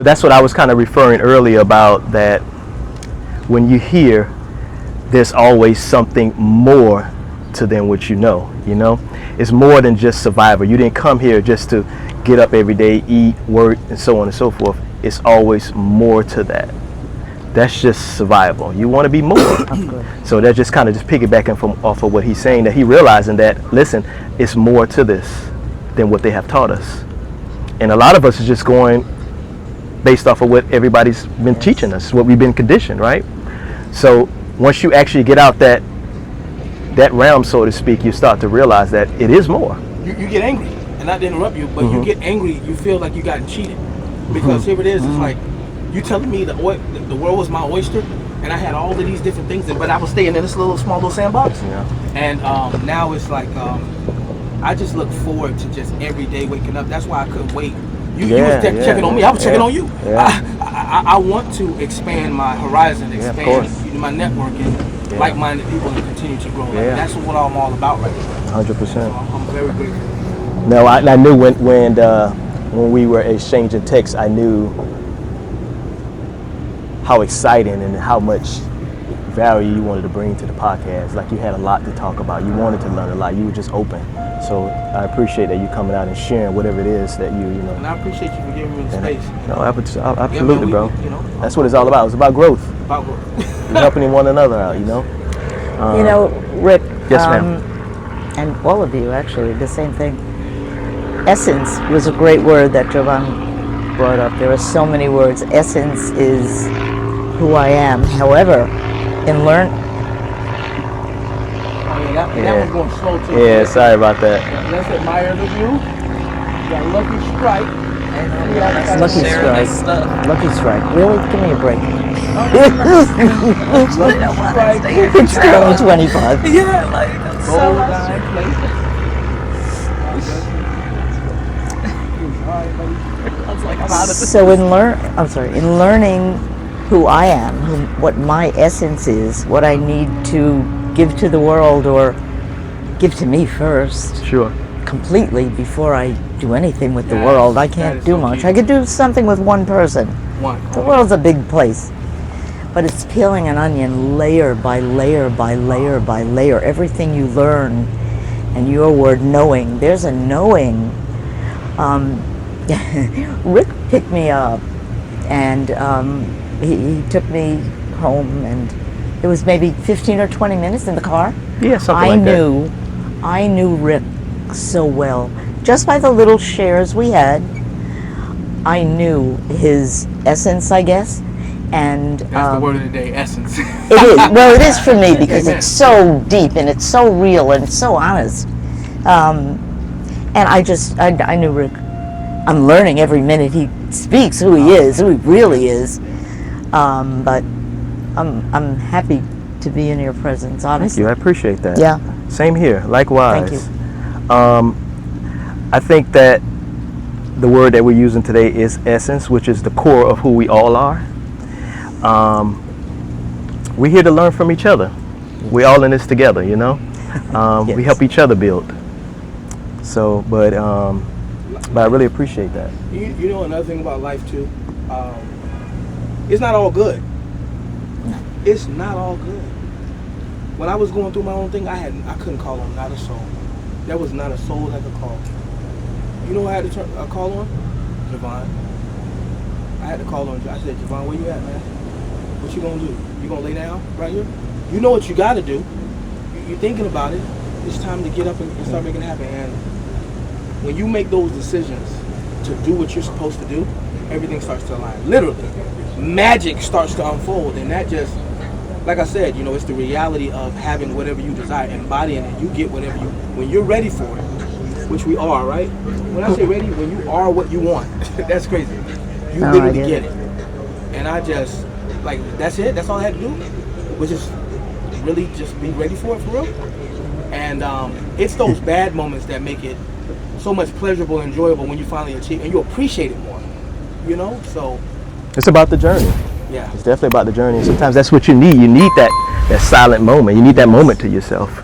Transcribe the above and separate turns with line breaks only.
That's what I was kind of referring earlier about, that when you hear, there's always something more to than what you know. It's more than just survival. You didn't come here just to get up every day, eat, work, and so on and so forth. It's always more to that. That's just survival. You want to be more. So that's just kind of just piggybacking off of what he's saying, that he realizing that, listen, it's more to this than what they have taught us. And a lot of us is just going based off of what everybody's been teaching us, what we've been conditioned, right? So once you actually get out that realm, so to speak, you start to realize that it is more.
You get angry, and not to interrupt you, but you get angry, you feel like you got cheated. Because here it is, it's like, you telling me the world was my oyster, and I had all of these different things, but I was staying in this small little sandbox.
Yeah.
And now it's like, I just look forward to just every day waking up. That's why I couldn't wait. You was checking on me, I was checking on you.
Yeah.
I want to expand my horizon, expand my network, and like-minded people, and continue to grow. Like, that's what I'm all about right now.
100%.
So I'm very grateful.
No, I knew when we were exchanging texts, I knew how exciting and how much value you wanted to bring to the podcast. Like, you had a lot to talk about. You wanted to learn a lot. You were just open. So I appreciate that you coming out and sharing whatever it is that you know.
And I appreciate you for giving me the space.
No, absolutely, bro. That's what it's all about. It's about growth.
About growth.
We're helping one another out,
Rick.
Yes, ma'am.
And all of you, actually, the same thing. Essence was a great word that Jovan brought up. There are so many words. Essence is who I am. However, in
That was going slow too.
Yeah, sorry about that.
Let's admire the view. You got Lucky Strike.
Lucky Strike. Really? Give me a break. It's going 25.
Yeah, like that's so nice.
So in learning who I am, what my essence is, what I need to give to the world, or give to me first.
Sure.
Completely before I do anything with the world. I can't do much. I could do something with one person. The world's a big place. But it's peeling an onion layer by layer by layer by layer. Everything you learn, and your word knowing. There's a knowing. Rick picked me up, and he took me home, and it was maybe 15 or 20 minutes in the car.
Yeah, something like that.
I knew Rick so well. Just by the little shares we had, I knew his essence, I guess. And
that's the word of the day, essence.
It is. Well, it is for me, because it's so deep and it's so real and it's so honest. And I knew Rick. I'm learning every minute he speaks who he is, who he really is. But I'm happy to be in your presence, honestly.
Thank you. I appreciate that.
Yeah.
Same here. Likewise.
Thank you.
I think that the word that we're using today is essence, which is the core of who we all are. We're here to learn from each other. We're all in this together,
Yes.
We help each other build. So, but I really appreciate that.
You know another thing about life too, it's not all good. It's not all good. When I was going through my own thing, I couldn't call on not a soul. There was not a soul that could call. You know who I had to call on? Javon. I had to call on. I said, Javon, where you at, man? What you gonna do? You gonna lay down right here? You know what you gotta do. You're thinking about it. It's time to get up and start making it happen. And when you make those decisions to do what you're supposed to do, everything starts to align. Literally, magic starts to unfold, and that just, like I said, it's the reality of having whatever you desire, embodying it. You get whatever when you're ready for it, which we are, right? When I say ready, when you are what you want, that's crazy. You literally get it. And I just, that's it. That's all I had to do, was just really just be ready for it, for real. And it's those bad moments that make it so much pleasurable and enjoyable when you finally achieve, and you appreciate it more, So
it's about the journey.
Yeah,
it's definitely about the journey. And sometimes that's what you need. You need that silent moment. You need that moment to yourself.